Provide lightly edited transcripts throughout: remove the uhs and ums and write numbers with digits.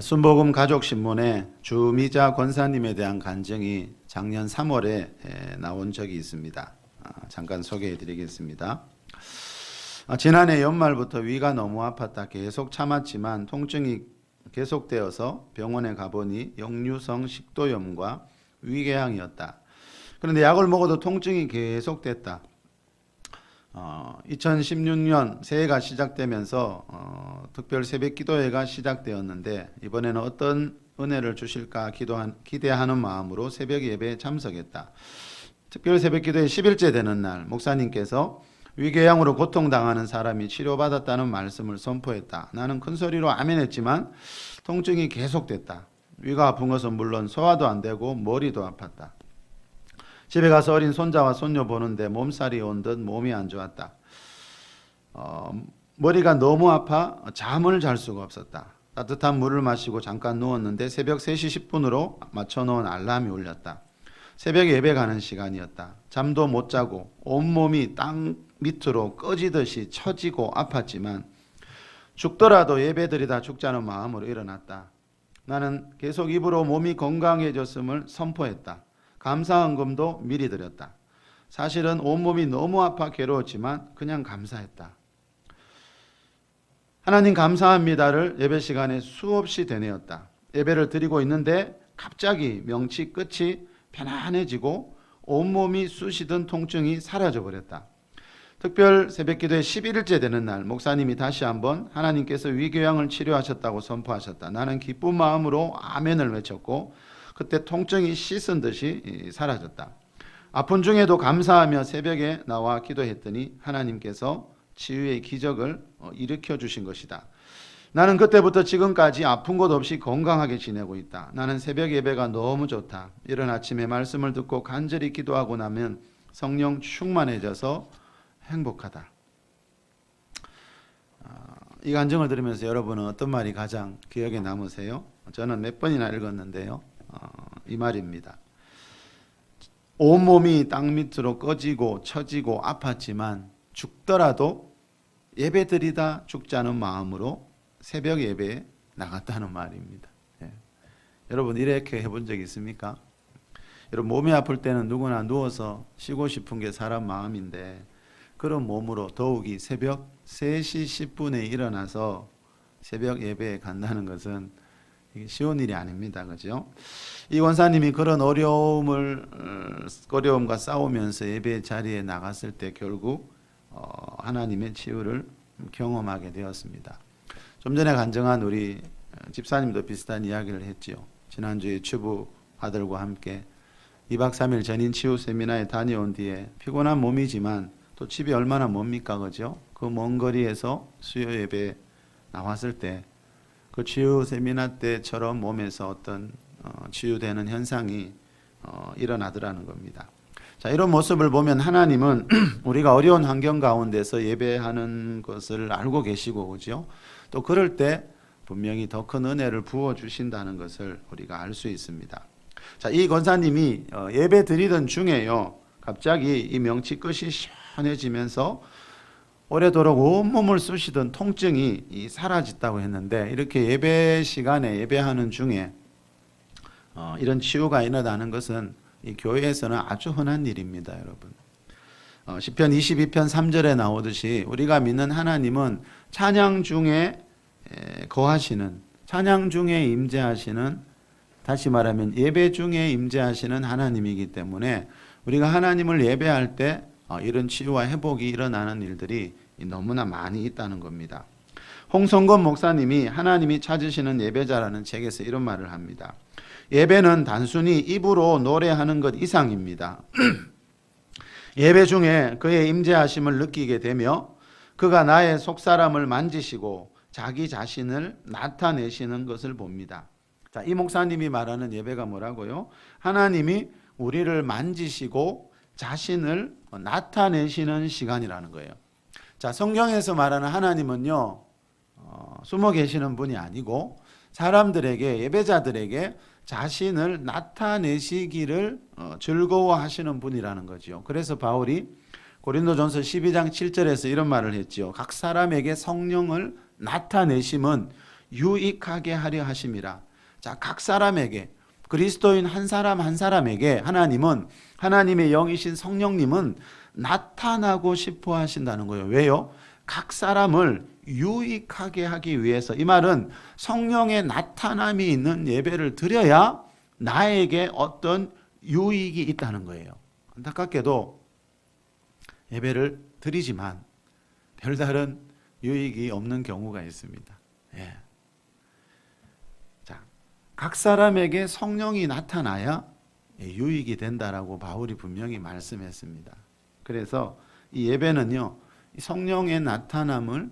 순복음 가족신문에 주미자 권사님에 대한 간증이 작년 3월에 나온 적이 있습니다. 잠깐 소개해 드리겠습니다. 지난해 연말부터 위가 너무 아팠다 계속 참았지만 통증이 계속되어서 병원에 가보니 역류성 식도염과 위궤양이었다. 그런데 약을 먹어도 통증이 계속됐다. 2016년 새해가 시작되면서 특별 새벽 기도회가 시작되었는데 이번에는 어떤 은혜를 주실까 기대하는 마음으로 새벽 예배에 참석했다. 특별 새벽 기도회 10일째 되는 날 목사님께서 위궤양으로 고통당하는 사람이 치료받았다는 말씀을 선포했다. 나는 큰 소리로 아멘했지만 통증이 계속됐다. 위가 아픈 것은 물론 소화도 안 되고 머리도 아팠다. 집에 가서 어린 손자와 손녀 보는데 몸살이 온 듯 몸이 안 좋았다. 머리가 너무 아파 잠을 잘 수가 없었다. 따뜻한 물을 마시고 잠깐 누웠는데 새벽 3시 10분으로 맞춰놓은 알람이 울렸다. 새벽 예배 가는 시간이었다. 잠도 못 자고 온몸이 땅 밑으로 꺼지듯이 처지고 아팠지만 죽더라도 예배드리다 죽자는 마음으로 일어났다. 나는 계속 입으로 몸이 건강해졌음을 선포했다. 감사헌금도 미리 드렸다. 사실은 온몸이 너무 아파 괴로웠지만 그냥 감사했다. 하나님 감사합니다를 예배 시간에 수없이 되뇌었다. 예배를 드리고 있는데 갑자기 명치 끝이 편안해지고 온몸이 쑤시던 통증이 사라져버렸다. 특별 새벽기도회 11일째 되는 날 목사님이 다시 한번 하나님께서 위궤양을 치료하셨다고 선포하셨다. 나는 기쁜 마음으로 아멘을 외쳤고 그때 통증이 씻은 듯이 사라졌다. 아픈 중에도 감사하며 새벽에 나와 기도했더니 하나님께서 치유의 기적을 일으켜 주신 것이다. 나는 그때부터 지금까지 아픈 것 없이 건강하게 지내고 있다. 나는 새벽 예배가 너무 좋다. 이른 아침에 말씀을 듣고 간절히 기도하고 나면 성령 충만해져서 행복하다. 이 간증을 들으면서 여러분은 어떤 말이 가장 기억에 남으세요? 저는 몇 번이나 읽었는데요. 이 말입니다. 온몸이 땅 밑으로 꺼지고 처지고 아팠지만 죽더라도 예배드리다 죽자는 마음으로 새벽 예배에 나갔다는 말입니다. 여러분 이렇게 해본 적 있습니까? 여러분 몸이 아플 때는 누구나 누워서 쉬고 싶은 게 사람 마음인데 그런 몸으로 더욱이 새벽 3시 10분에 일어나서 새벽 예배에 간다는 것은 이게 쉬운 일이 아닙니다. 그죠? 이 원사님이 그런 어려움과 싸우면서 예배 자리에 나갔을 때 결국 하나님의 치유를 경험하게 되었습니다. 좀 전에 간증한 우리 집사님도 비슷한 이야기를 했지요. 지난주에 주부 아들과 함께 2박 3일 전인 치유 세미나에 다녀온 뒤에 피곤한 몸이지만 또 집이 얼마나 멉니까? 그죠? 그 먼 거리에서 수요 예배에 나왔을 때 그 치유 세미나 때처럼 몸에서 어떤 치유되는 현상이 일어나더라는 겁니다. 자, 이런 모습을 보면 하나님은 우리가 어려운 환경 가운데서 예배하는 것을 알고 계시고, 그죠? 또 그럴 때 분명히 더 큰 은혜를 부어 주신다는 것을 우리가 알 수 있습니다. 자, 이 권사님이 예배 드리던 중에요, 갑자기 이 명치 끝이 시원해지면서 오래도록 온몸을 쑤시던 통증이 사라졌다고 했는데, 이렇게 예배 시간에 예배하는 중에 이런 치유가 일어나는 것은 이 교회에서는 아주 흔한 일입니다, 여러분. 시편 22편 3절에 나오듯이 우리가 믿는 하나님은 찬양 중에 거하시는, 찬양 중에 임재하시는, 다시 말하면 예배 중에 임재하시는 하나님이기 때문에 우리가 하나님을 예배할 때 이런 치유와 회복이 일어나는 일들이 너무나 많이 있다는 겁니다. 홍성건 목사님이 하나님이 찾으시는 예배자라는 책에서 이런 말을 합니다. 예배는 단순히 입으로 노래하는 것 이상입니다. 예배 중에 그의 임재하심을 느끼게 되며 그가 나의 속사람을 만지시고 자기 자신을 나타내시는 것을 봅니다. 자, 이 목사님이 말하는 예배가 뭐라고요? 하나님이 우리를 만지시고 자신을 나타내시는 시간이라는 거예요. 자, 성경에서 말하는 하나님은요, 숨어 계시는 분이 아니고 사람들에게, 예배자들에게 자신을 나타내시기를 즐거워하시는 분이라는 거죠. 그래서 바울이 고린도전서 12장 7절에서 이런 말을 했지요. 각 사람에게 성령을 나타내심은 유익하게 하려 하심이라. 자, 각 사람에게, 그리스도인 한 사람 한 사람에게 하나님은, 하나님의 영이신 성령님은 나타나고 싶어 하신다는 거예요. 왜요? 각 사람을 유익하게 하기 위해서. 이 말은 성령의 나타남이 있는 예배를 드려야 나에게 어떤 유익이 있다는 거예요. 안타깝게도 예배를 드리지만 별다른 유익이 없는 경우가 있습니다. 예. 자, 각 사람에게 성령이 나타나야 유익이 된다라고 바울이 분명히 말씀했습니다. 그래서 이 예배는요, 성령의 나타남을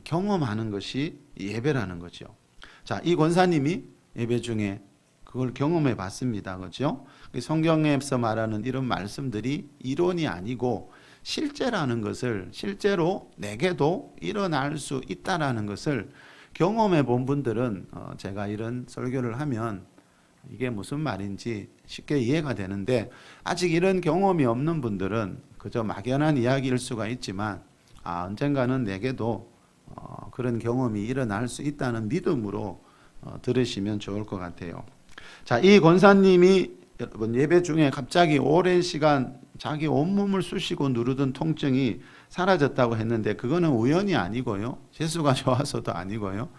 경험하는 것이 예배라는 거죠. 자, 이 권사님이 예배 중에 그걸 경험해 봤습니다. 그렇죠? 성경에서 말하는 이런 말씀들이 이론이 아니고 실제라는 것을, 실제로 내게도 일어날 수 있다라는 것을 경험해 본 분들은 제가 이런 설교를 하면 이게 무슨 말인지 쉽게 이해가 되는데, 아직 이런 경험이 없는 분들은 그저 막연한 이야기일 수가 있지만 언젠가는 내게도 그런 경험이 일어날 수 있다는 믿음으로 들으시면 좋을 것 같아요. 자, 이 권사님이 여러분 예배 중에 갑자기 오랜 시간 자기 온몸을 쑤시고 누르던 통증이 사라졌다고 했는데, 그거는 우연이 아니고요, 재수가 좋아서도 아니고요,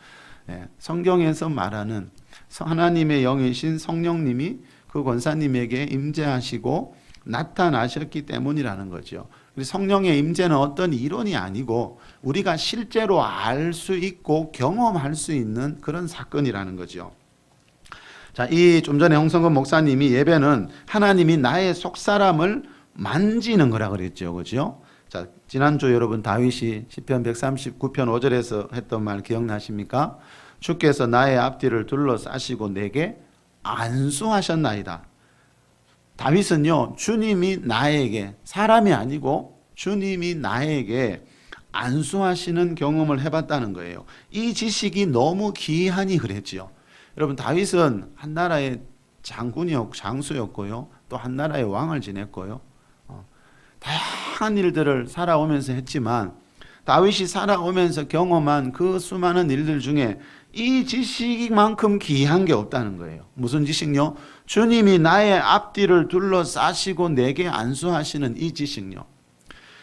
성경에서 말하는 하나님의 영이신 성령님이 그 권사님에게 임재하시고 나타나셨기 때문이라는 거죠. 성령의 임재는 어떤 이론이 아니고 우리가 실제로 알 수 있고 경험할 수 있는 그런 사건이라는 거죠. 자, 이 좀 전에 홍성근 목사님이 예배는 하나님이 나의 속사람을 만지는 거라 그랬죠. 그죠? 자, 지난주 여러분 다윗이 시편 139편 5절에서 했던 말 기억나십니까? 주께서 나의 앞뒤를 둘러싸시고 내게 안수하셨나이다. 다윗은요, 주님이 나에게, 사람이 아니고 주님이 나에게 안수하시는 경험을 해봤다는 거예요. 이 지식이 너무 기이하니 그랬지요. 여러분, 다윗은 한 나라의 장수였고요, 또 한 나라의 왕을 지냈고요, 다양한 일들을 살아오면서 했지만 다윗이 살아오면서 경험한 그 수많은 일들 중에 이 지식만큼 기이한 게 없다는 거예요. 무슨 지식요? 주님이 나의 앞뒤를 둘러싸시고 내게 안수하시는 이 지식요.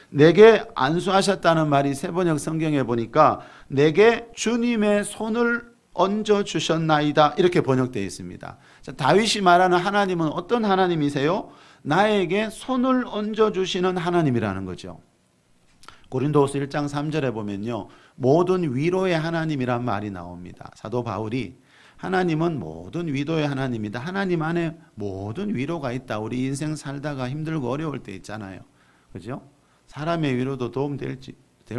내게 안수하셨다는 말이 세번역 성경에 보니까 내게 주님의 손을 얹어 주셨나이다, 이렇게 번역되어 있습니다. 자, 다윗이 말하는 하나님은 어떤 하나님이세요? 나에게 손을 얹어 주시는 하나님이라는 거죠. 고린도후서 1장 3절에 보면요, 모든 위로의 하나님이란 말이 나옵니다. 사도 바울이 하나님은 모든 위로의 하나님이다, 하나님 안에 모든 위로가 있다. 우리 인생 살다가 힘들고 어려울 때 있잖아요. 그죠? 사람의 위로도 도움 될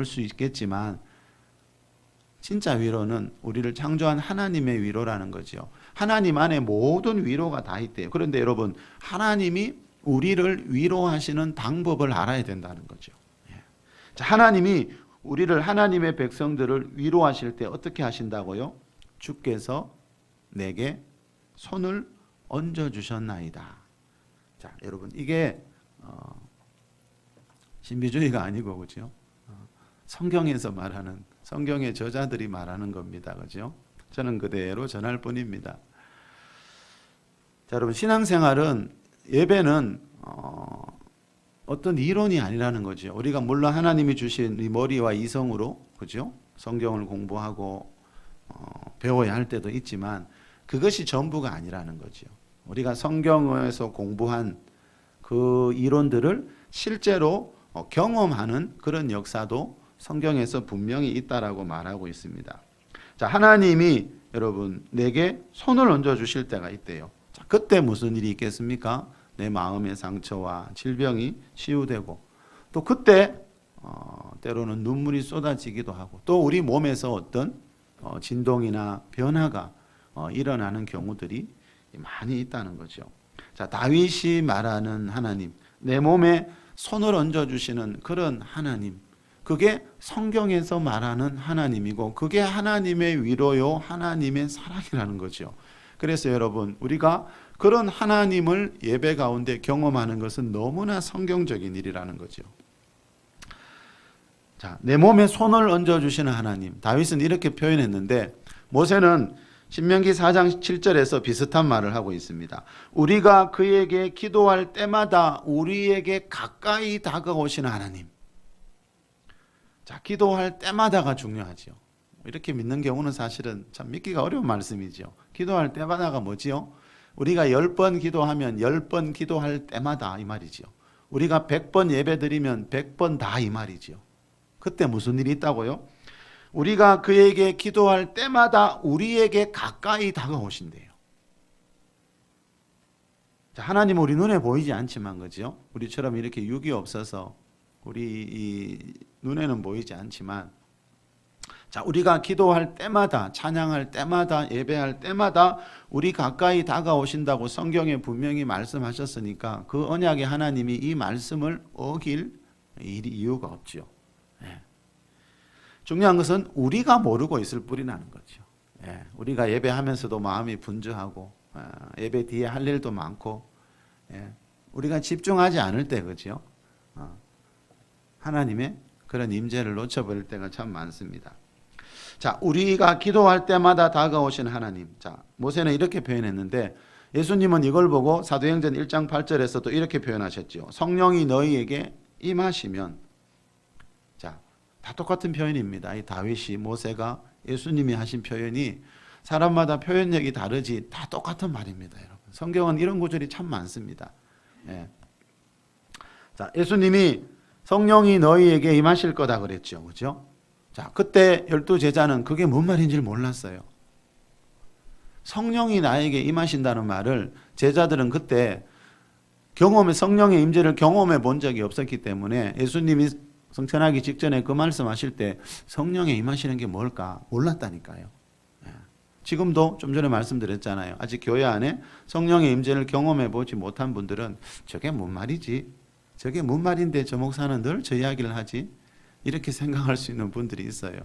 수 있겠지만 진짜 위로는 우리를 창조한 하나님의 위로라는 거죠. 하나님 안에 모든 위로가 다 있대요. 그런데 여러분, 하나님이 우리를 위로하시는 방법을 알아야 된다는 거죠. 자, 하나님이 우리를, 하나님의 백성들을 위로하실 때 어떻게 하신다고요? 주께서 내게 손을 얹어 주셨나이다. 자, 여러분, 이게 신비주의가 아니고, 그죠? 성경에서 말하는, 성경의 저자들이 말하는 겁니다. 그죠? 저는 그대로 전할 뿐입니다. 자, 여러분, 신앙생활은, 예배는 어떤 이론이 아니라는 거죠. 우리가 물론 하나님이 주신 이 머리와 이성으로, 그죠? 성경을 공부하고 배워야 할 때도 있지만 그것이 전부가 아니라는 거죠. 우리가 성경에서 공부한 그 이론들을 실제로 경험하는 그런 역사도 성경에서 분명히 있다라고 말하고 있습니다. 자, 하나님이 여러분 내게 손을 얹어 주실 때가 있대요. 자, 그때 무슨 일이 있겠습니까? 내 마음의 상처와 질병이 치유되고, 또 그때 때로는 눈물이 쏟아지기도 하고, 또 우리 몸에서 어떤 진동이나 변화가 일어나는 경우들이 많이 있다는 거죠. 자, 다윗이 말하는 하나님, 내 몸에 손을 얹어 주시는 그런 하나님, 그게 성경에서 말하는 하나님이고, 그게 하나님의 위로요, 하나님의 사랑이라는 거죠. 그래서 여러분, 우리가 그런 하나님을 예배 가운데 경험하는 것은 너무나 성경적인 일이라는 거죠. 자, 내 몸에 손을 얹어 주시는 하나님. 다윗은 이렇게 표현했는데, 모세는 신명기 4장 7절에서 비슷한 말을 하고 있습니다. 우리가 그에게 기도할 때마다 우리에게 가까이 다가오시는 하나님. 자, 기도할 때마다가 중요하지요. 이렇게 믿는 경우는 사실은 참 믿기가 어려운 말씀이죠. 기도할 때마다가 뭐지요? 우리가 10번 기도하면 10번 기도할 때마다 이 말이지요. 우리가 100번 예배 드리면 100번 다 이 말이지요. 그때 무슨 일이 있다고요? 우리가 그에게 기도할 때마다 우리에게 가까이 다가오신대요. 자, 하나님은 우리 눈에 보이지 않지만 그죠? 우리처럼 이렇게 육이 없어서 우리 이 눈에는 보이지 않지만, 자, 우리가 기도할 때마다, 찬양할 때마다, 예배할 때마다 우리 가까이 다가오신다고 성경에 분명히 말씀하셨으니까 그 언약의 하나님이 이 말씀을 어길 이유가 없지요. 예. 중요한 것은 우리가 모르고 있을 뿐이라는 거죠. 예. 우리가 예배하면서도 마음이 분주하고 예배 뒤에 할 일도 많고, 예. 우리가 집중하지 않을 때 그죠? 하나님의 그런 임재를 놓쳐버릴 때가 참 많습니다. 자, 우리가 기도할 때마다 다가오신 하나님. 자, 모세는 이렇게 표현했는데 예수님은 이걸 보고 사도행전 1장 8절에서 또 이렇게 표현하셨죠. 성령이 너희에게 임하시면. 자, 다 똑같은 표현입니다. 이 다윗이, 모세가, 예수님이 하신 표현이 사람마다 표현력이 다르지 다 똑같은 말입니다, 여러분. 성경은 이런 구절이 참 많습니다. 예. 자, 예수님이 성령이 너희에게 임하실 거다 그랬죠. 그죠? 자, 그때 12제자는 그게 뭔 말인지 몰랐어요. 성령이 나에게 임하신다는 말을 제자들은 그때 성령의 임재를 경험해 본 적이 없었기 때문에 예수님이 성천하기 직전에 그 말씀하실 때 성령의 임하시는 게 뭘까 몰랐다니까요. 지금도 좀 전에 말씀드렸잖아요. 아직 교회 안에 성령의 임재를 경험해 보지 못한 분들은 저게 뭔 말이지? 저게 뭔 말인데 저 목사는 늘 저 이야기를 하지? 이렇게 생각할 수 있는 분들이 있어요.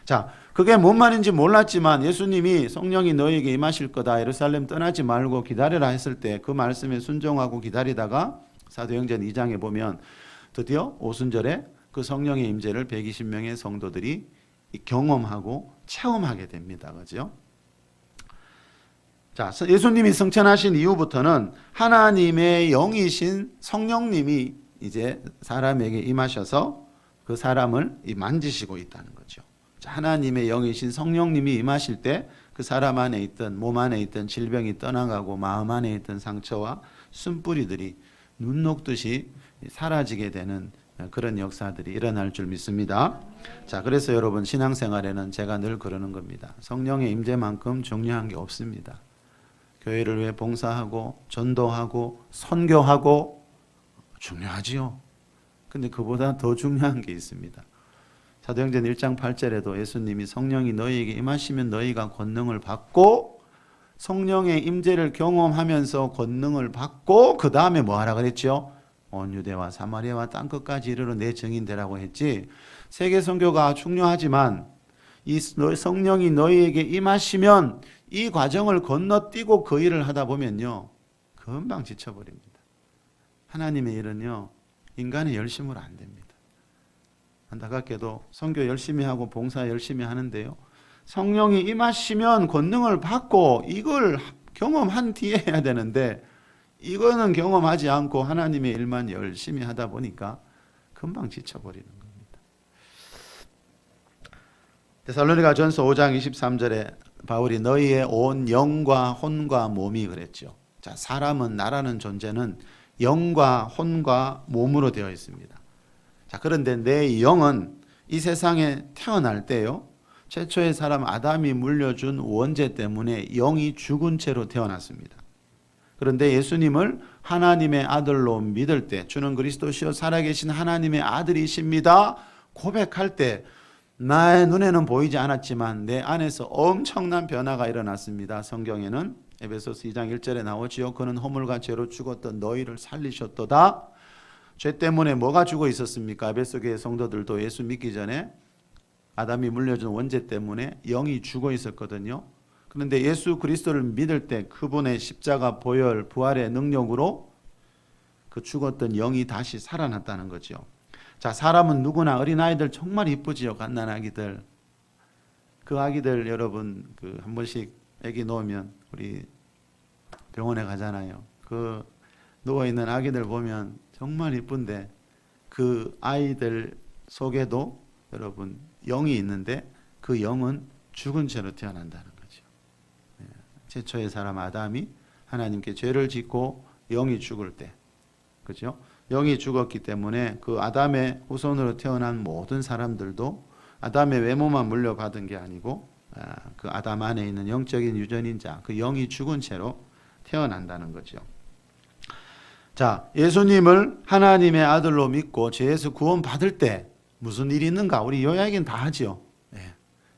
자, 그게 뭔 말인지 몰랐지만 예수님이 성령이 너희에게 임하실 거다, 예루살렘 떠나지 말고 기다려라 했을 때 그 말씀에 순종하고 기다리다가 사도행전 2장에 보면 드디어 오순절에 그 성령의 임재를 120명의 성도들이 경험하고 체험하게 됩니다. 그죠? 자, 예수님이 승천하신 이후부터는 하나님의 영이신 성령님이 이제 사람에게 임하셔서 그 사람을 만지시고 있다는 거죠. 자, 하나님의 영이신 성령님이 임하실 때 그 사람 안에 있던, 몸 안에 있던 질병이 떠나가고 마음 안에 있던 상처와 숨뿌리들이 눈 녹듯이 사라지게 되는 그런 역사들이 일어날 줄 믿습니다. 자, 그래서 여러분 신앙생활에는 제가 늘 그러는 겁니다. 성령의 임재만큼 중요한 게 없습니다. 교회를 위해 봉사하고 전도하고 선교하고 중요하지요. 근데 그보다 더 중요한 게 있습니다. 사도행전 1장 8절에도 예수님이 성령이 너희에게 임하시면 너희가 권능을 받고, 성령의 임재를 경험하면서 권능을 받고 그 다음에 뭐 하라 그랬죠? 온 유대와 사마리아와 땅끝까지 이르러 내 증인 되라고 했지. 세계 선교가 중요하지만 이 성령이 너희에게 임하시면 이 과정을 건너뛰고 그 일을 하다 보면요 금방 지쳐버립니다. 하나님의 일은요 인간의 열심으로 안 됩니다. 안타깝게도 선교 열심히 하고 봉사 열심히 하는데요, 성령이 임하시면 권능을 받고 이걸 경험한 뒤에 해야 되는데 이거는 경험하지 않고 하나님의 일만 열심히 하다 보니까 금방 지쳐버리는 겁니다. 데살로니가전서 5장 23절에 바울이 너희의 온 영과 혼과 몸이 그랬죠. 자, 사람은, 나라는 존재는 영과 혼과 몸으로 되어 있습니다. 자, 그런데 내 영은 이 세상에 태어날 때요, 최초의 사람 아담이 물려준 원죄 때문에 영이 죽은 채로 태어났습니다. 그런데 예수님을 하나님의 아들로 믿을 때, 주는 그리스도시요 살아계신 하나님의 아들이십니다 고백할 때 나의 눈에는 보이지 않았지만 내 안에서 엄청난 변화가 일어났습니다. 성경에는 에베소서 2장 1절에 나오지요. 그는 허물과 죄로 죽었던 너희를 살리셨도다. 죄 때문에 뭐가 죽어 있었습니까? 에베소 교회 성도들도 예수 믿기 전에 아담이 물려준 원죄 때문에 영이 죽어 있었거든요. 그런데 예수 그리스도를 믿을 때 그분의 십자가 보혈 부활의 능력으로 그 죽었던 영이 다시 살아났다는 거죠. 자, 사람은 누구나, 어린아이들 정말 이쁘지요. 갓난아기들. 그 아기들 여러분 한 번씩 아기 놓으면 우리 병원에 가잖아요. 그 누워 있는 아기들 보면 정말 이쁜데 그 아이들 속에도 여러분 영이 있는데 그 영은 죽은 채로 태어난다는 거죠. 최초의 사람 아담이 하나님께 죄를 짓고 영이 죽을 때, 그죠? 영이 죽었기 때문에 그 아담의 후손으로 태어난 모든 사람들도 아담의 외모만 물려받은 게 아니고 그 아담 안에 있는 영적인 유전인 자, 그 영이 죽은 채로 태어난다는 거죠. 자, 예수님을 하나님의 아들로 믿고 죄에서 구원 받을 때 무슨 일이 있는가? 우리 요약은 다 하죠.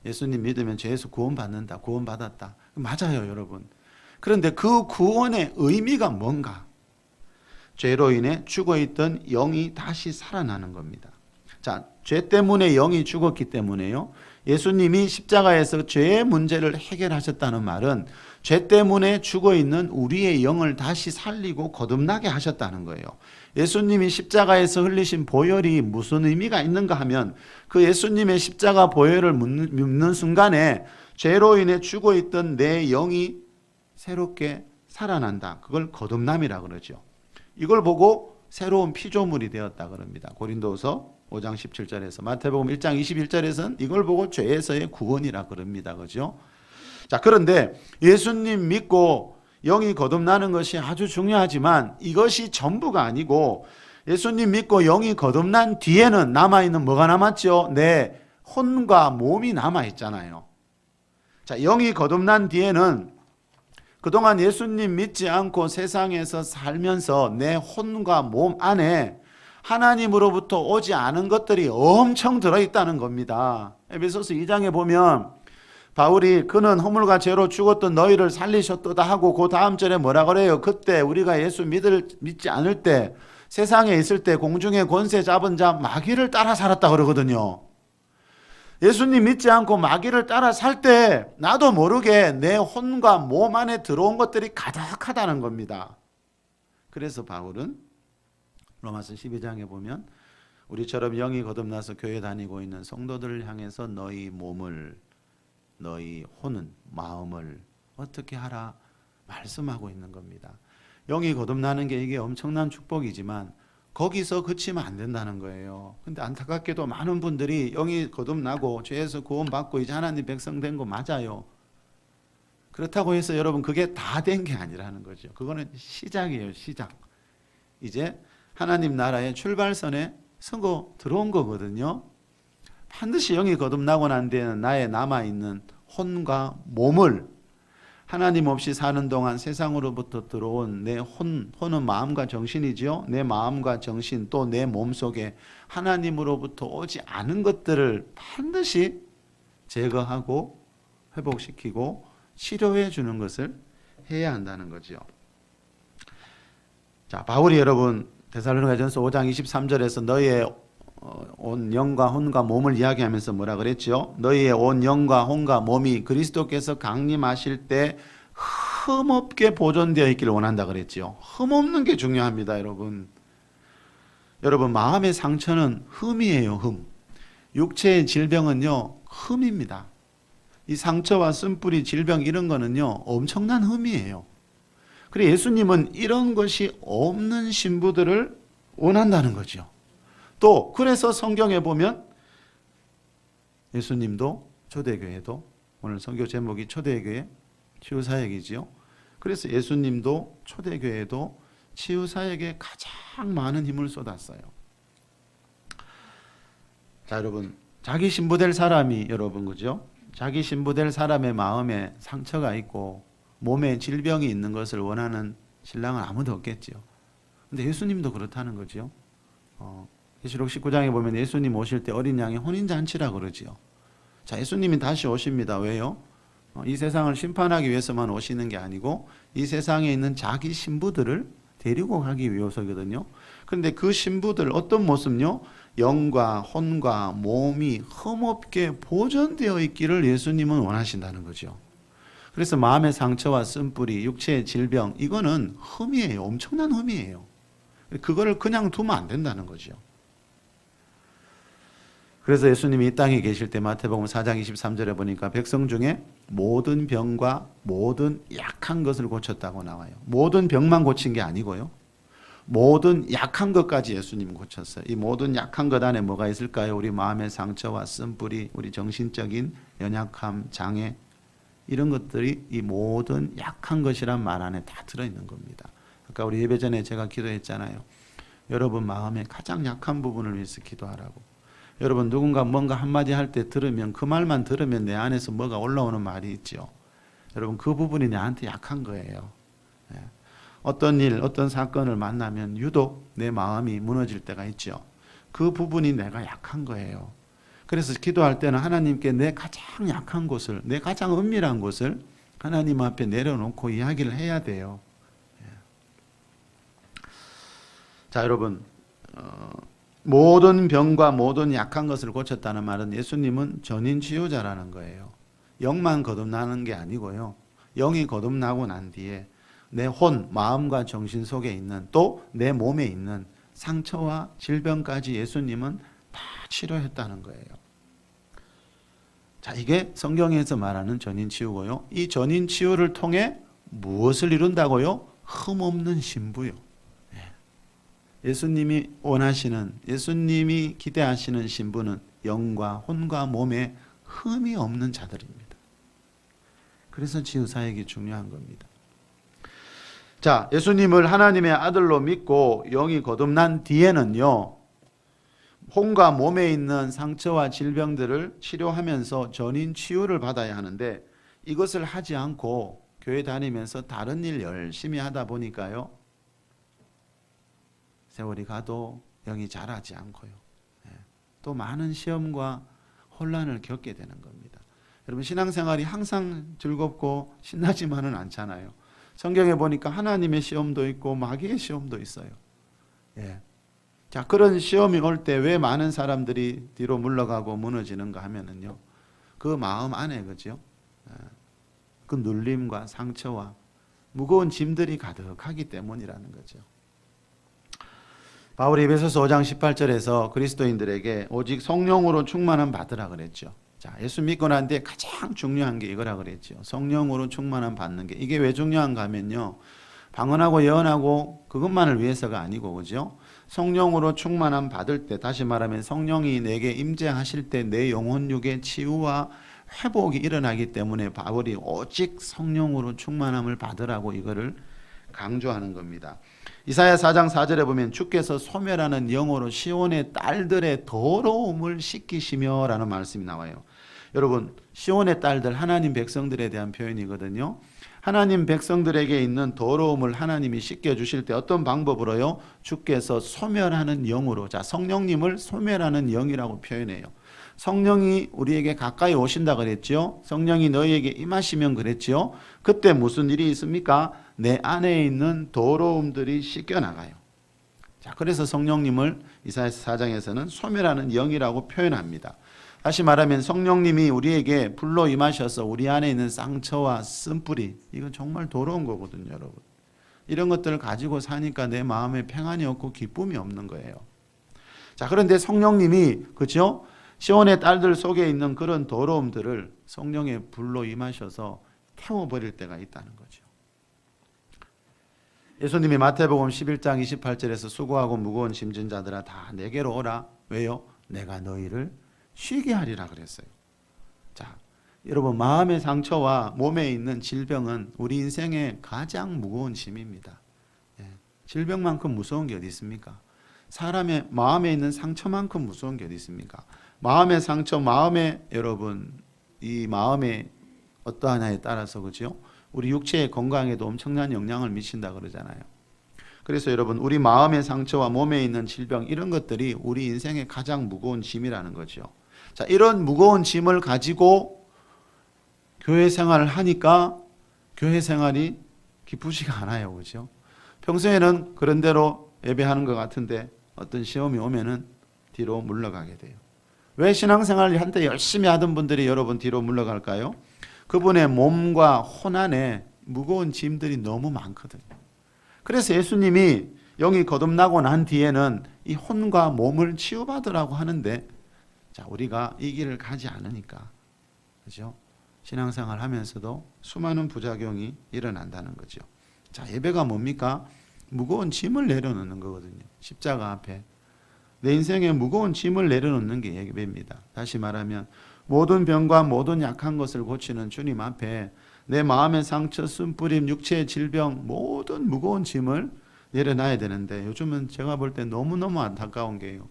예수님 믿으면 죄에서 구원 받는다, 구원 받았다. 맞아요, 여러분. 그런데 그 구원의 의미가 뭔가? 죄로 인해 죽어있던 영이 다시 살아나는 겁니다. 자, 죄 때문에 영이 죽었기 때문에요. 예수님이 십자가에서 죄의 문제를 해결하셨다는 말은 죄 때문에 죽어있는 우리의 영을 다시 살리고 거듭나게 하셨다는 거예요. 예수님이 십자가에서 흘리신 보혈이 무슨 의미가 있는가 하면 그 예수님의 십자가 보혈을 묻는 순간에 죄로 인해 죽어있던 내 영이 새롭게 살아난다. 그걸 거듭남이라 그러죠. 이걸 보고 새로운 피조물이 되었다 그럽니다. 고린도서 5장 17절에서 마태복음 1장 21절에서는 이걸 보고 죄에서의 구원이라 그럽니다. 그죠? 자, 그런데 예수님 믿고 영이 거듭나는 것이 아주 중요하지만 이것이 전부가 아니고 예수님 믿고 영이 거듭난 뒤에는 남아있는 뭐가 남았죠? 내 혼과 몸이 남아있잖아요. 자, 영이 거듭난 뒤에는 그동안 예수님 믿지 않고 세상에서 살면서 내 혼과 몸 안에 하나님으로부터 오지 않은 것들이 엄청 들어있다는 겁니다. 에베소서 2장에 보면 바울이 그는 허물과 죄로 죽었던 너희를 살리셨도다 하고 그 다음 절에 뭐라 그래요? 그때 우리가 예수 믿지 않을 때 세상에 있을 때 공중의 권세 잡은 자 마귀를 따라 살았다 그러거든요. 예수님 믿지 않고 마귀를 따라 살 때 나도 모르게 내 혼과 몸 안에 들어온 것들이 가득하다는 겁니다. 그래서 바울은 로마서 12장에 보면 우리처럼 영이 거듭나서 교회 다니고 있는 성도들을 향해서 너희 몸을, 너희 혼은, 마음을 어떻게 하라 말씀하고 있는 겁니다. 영이 거듭나는 게 이게 엄청난 축복이지만 거기서 그치면 안 된다는 거예요. 근데 안타깝게도 많은 분들이 영이 거듭나고 죄에서 구원받고 이제 하나님 백성 된 거 맞아요. 그렇다고 해서 여러분 그게 다 된 게 아니라는 거죠. 그거는 시작이에요, 시작. 이제 하나님 나라의 출발선에 서고 들어온 거거든요. 반드시 영이 거듭나고 난 뒤에는 나의 남아있는 혼과 몸을 하나님 없이 사는 동안 세상으로부터 들어온 내 혼은 마음과 정신이지요. 내 마음과 정신 또 내 몸 속에 하나님으로부터 오지 않은 것들을 반드시 제거하고 회복시키고 치료해 주는 것을 해야 한다는 거죠. 자, 바울이 여러분 데살로니가전서 5장 23절에서 너희의 온 영과 혼과 몸을 이야기하면서 뭐라 그랬죠? 너희의 온 영과 혼과 몸이 그리스도께서 강림하실 때 흠없게 보존되어 있기를 원한다 그랬죠. 흠없는 게 중요합니다, 여러분. 여러분 마음의 상처는 흠이에요, 흠. 육체의 질병은요, 흠입니다. 이 상처와 쓴뿌리, 질병 이런 거는요, 엄청난 흠이에요. 그래서 예수님은 이런 것이 없는 신부들을 원한다는 거죠. 또 그래서 성경에 보면 예수님도 초대교회도 오늘 선교 제목이 초대교회 치유사역이지요. 그래서 예수님도 초대교회도 치유사역에 가장 많은 힘을 쏟았어요. 자, 여러분 자기 신부될 사람이 여러분 그죠? 자기 신부될 사람의 마음에 상처가 있고 몸에 질병이 있는 것을 원하는 신랑은 아무도 없겠죠. 근데 예수님도 그렇다는 거죠. 계시록 19장에 보면 예수님 오실 때 어린 양의 혼인잔치라 그러지요. 자, 예수님이 다시 오십니다. 왜요? 이 세상을 심판하기 위해서만 오시는 게 아니고 이 세상에 있는 자기 신부들을 데리고 가기 위해서거든요. 그런데 그 신부들 어떤 모습요? 영과 혼과 몸이 흠없게 보존되어 있기를 예수님은 원하신다는 거죠. 그래서 마음의 상처와 쓴뿌리, 육체의 질병 이거는 흠이에요. 엄청난 흠이에요. 그거를 그냥 두면 안 된다는 거죠. 그래서 예수님이 이 땅에 계실 때 마태복음 4장 23절에 보니까 백성 중에 모든 병과 모든 약한 것을 고쳤다고 나와요. 모든 병만 고친 게 아니고요. 모든 약한 것까지 예수님은 고쳤어요. 이 모든 약한 것 안에 뭐가 있을까요? 우리 마음의 상처와 쓴뿌리, 우리 정신적인 연약함, 장애, 이런 것들이 이 모든 약한 것이란 말 안에 다 들어있는 겁니다. 아까 우리 예배 전에 제가 기도했잖아요. 여러분 마음의 가장 약한 부분을 위해서 기도하라고. 여러분 누군가 뭔가 한마디 할 때 들으면 그 말만 들으면 내 안에서 뭐가 올라오는 말이 있죠. 여러분 그 부분이 내한테 약한 거예요. 어떤 일, 어떤 사건을 만나면 유독 내 마음이 무너질 때가 있죠. 그 부분이 내가 약한 거예요. 그래서 기도할 때는 하나님께 내 가장 약한 곳을, 내 가장 은밀한 곳을 하나님 앞에 내려놓고 이야기를 해야 돼요. 자, 여러분, 모든 병과 모든 약한 것을 고쳤다는 말은 예수님은 전인치유자라는 거예요. 영만 거듭나는 게 아니고요. 영이 거듭나고 난 뒤에 내 혼, 마음과 정신 속에 있는 또 내 몸에 있는 상처와 질병까지 예수님은 다 치료했다는 거예요. 자, 이게 성경에서 말하는 전인치유고요. 이 전인치유를 통해 무엇을 이룬다고요? 흠없는 신부요. 예수님이 원하시는, 예수님이 기대하시는 신부는 영과 혼과 몸에 흠이 없는 자들입니다. 그래서 치유사역이 중요한 겁니다. 자, 예수님을 하나님의 아들로 믿고 영이 거듭난 뒤에는요, 혼과 몸에 있는 상처와 질병들을 치료하면서 전인 치유를 받아야 하는데, 이것을 하지 않고 교회 다니면서 다른 일 열심히 하다 보니까요, 세월이 가도 영이 자라지 않고요, 또 많은 시험과 혼란을 겪게 되는 겁니다. 여러분 신앙생활이 항상 즐겁고 신나지만은 않잖아요. 성경에 보니까 하나님의 시험도 있고 마귀의 시험도 있어요. 자, 그런 시험이 올 때 왜 많은 사람들이 뒤로 물러가고 무너지는가 하면은요, 그 마음 안에 그죠? 그 눌림과 상처와 무거운 짐들이 가득하기 때문이라는 거죠. 바울이 에베소서 5장 18절에서 그리스도인들에게 오직 성령으로 충만함 받으라 그랬죠. 자, 예수 믿고 난 뒤에 가장 중요한 게 이거라 그랬죠. 성령으로 충만함 받는 게. 이게 왜 중요한가 하면요, 방언하고 예언하고 그것만을 위해서가 아니고, 그죠? 성령으로 충만함 받을 때, 다시 말하면 성령이 내게 임재하실 때 내 영혼육의 치유와 회복이 일어나기 때문에 바울이 오직 성령으로 충만함을 받으라고 이거를 강조하는 겁니다. 이사야 4장 4절에 보면 주께서 소멸하는 영으로 시온의 딸들의 더러움을 씻기시며 라는 말씀이 나와요. 여러분, 시온의 딸들, 하나님 백성들에 대한 표현이거든요. 하나님 백성들에게 있는 더러움을 하나님이 씻겨주실 때 어떤 방법으로요? 주께서 소멸하는 영으로. 자, 성령님을 소멸하는 영이라고 표현해요. 성령이 우리에게 가까이 오신다 그랬죠. 성령이 너희에게 임하시면 그랬죠. 그때 무슨 일이 있습니까? 내 안에 있는 더러움들이 씻겨나가요. 자, 그래서 성령님을 이사야 4장에서는 소멸하는 영이라고 표현합니다. 다시 말하면 성령님이 우리에게 불로 임하셔서 우리 안에 있는 상처와 쓴뿌리, 이건 정말 더러운 거거든요, 여러분. 이런 것들을 가지고 사니까 내 마음에 평안이 없고 기쁨이 없는 거예요. 자, 그런데 성령님이, 그죠? 시온의 딸들 속에 있는 그런 더러움들을 성령의 불로 임하셔서 태워버릴 때가 있다는 거죠. 예수님이 마태복음 11장 28절에서 수고하고 무거운 짐진 자들아 다 내게로 오라. 왜요? 내가 너희를 쉬게 하리라 그랬어요. 자, 여러분 마음의 상처와 몸에 있는 질병은 우리 인생의 가장 무거운 짐입니다. 질병만큼 무서운 게 어디 있습니까? 사람의 마음에 있는 상처만큼 무서운 게 어디 있습니까? 마음의 상처, 마음의 여러분 이 마음의 어떠하냐에 따라서 그죠? 우리 육체의 건강에도 엄청난 영향을 미친다 그러잖아요. 그래서 여러분 우리 마음의 상처와 몸에 있는 질병 이런 것들이 우리 인생의 가장 무거운 짐이라는 거죠. 자, 이런 무거운 짐을 가지고 교회 생활을 하니까 교회 생활이 기쁘지가 않아요. 그죠? 평소에는 그런 대로 예배하는 것 같은데 어떤 시험이 오면은 뒤로 물러가게 돼요. 왜 신앙생활을 한때 열심히 하던 분들이 여러분 뒤로 물러갈까요? 그분의 몸과 혼 안에 무거운 짐들이 너무 많거든요. 그래서 예수님이 영이 거듭나고 난 뒤에는 이 혼과 몸을 치유받으라고 하는데 자, 우리가 이 길을 가지 않으니까, 그죠? 신앙생활 하면서도 수많은 부작용이 일어난다는 거죠. 자, 예배가 뭡니까? 무거운 짐을 내려놓는 거거든요. 십자가 앞에 내 인생에 무거운 짐을 내려놓는 게 예배입니다. 다시 말하면 모든 병과 모든 약한 것을 고치는 주님 앞에 내 마음의 상처, 쓴뿌림, 육체의 질병, 모든 무거운 짐을 내려놔야 되는데, 요즘은 제가 볼 때 너무너무 안타까운 게요,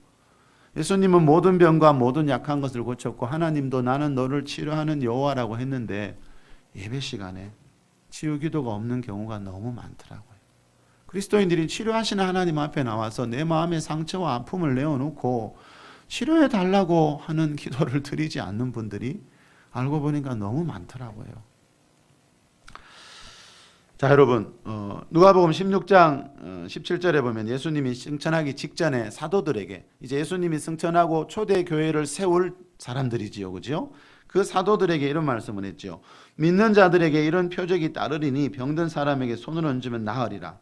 예수님은 모든 병과 모든 약한 것을 고쳤고 하나님도 나는 너를 치료하는 여호와라고 했는데 예배 시간에 치유 기도가 없는 경우가 너무 많더라고요. 그리스도인들이 치료하시는 하나님 앞에 나와서 내 마음의 상처와 아픔을 내어놓고 치료해 달라고 하는 기도를 드리지 않는 분들이 알고 보니까 너무 많더라고요. 자, 여러분, 누가복음 16장 17절에 보면 예수님이 승천하기 직전에 사도들에게, 이제 예수님이 승천하고 초대 교회를 세울 사람들이지요, 그죠? 그 사도들에게 이런 말씀을 했죠. 믿는 자들에게 이런 표적이 따르리니 병든 사람에게 손을 얹으면 나으리라.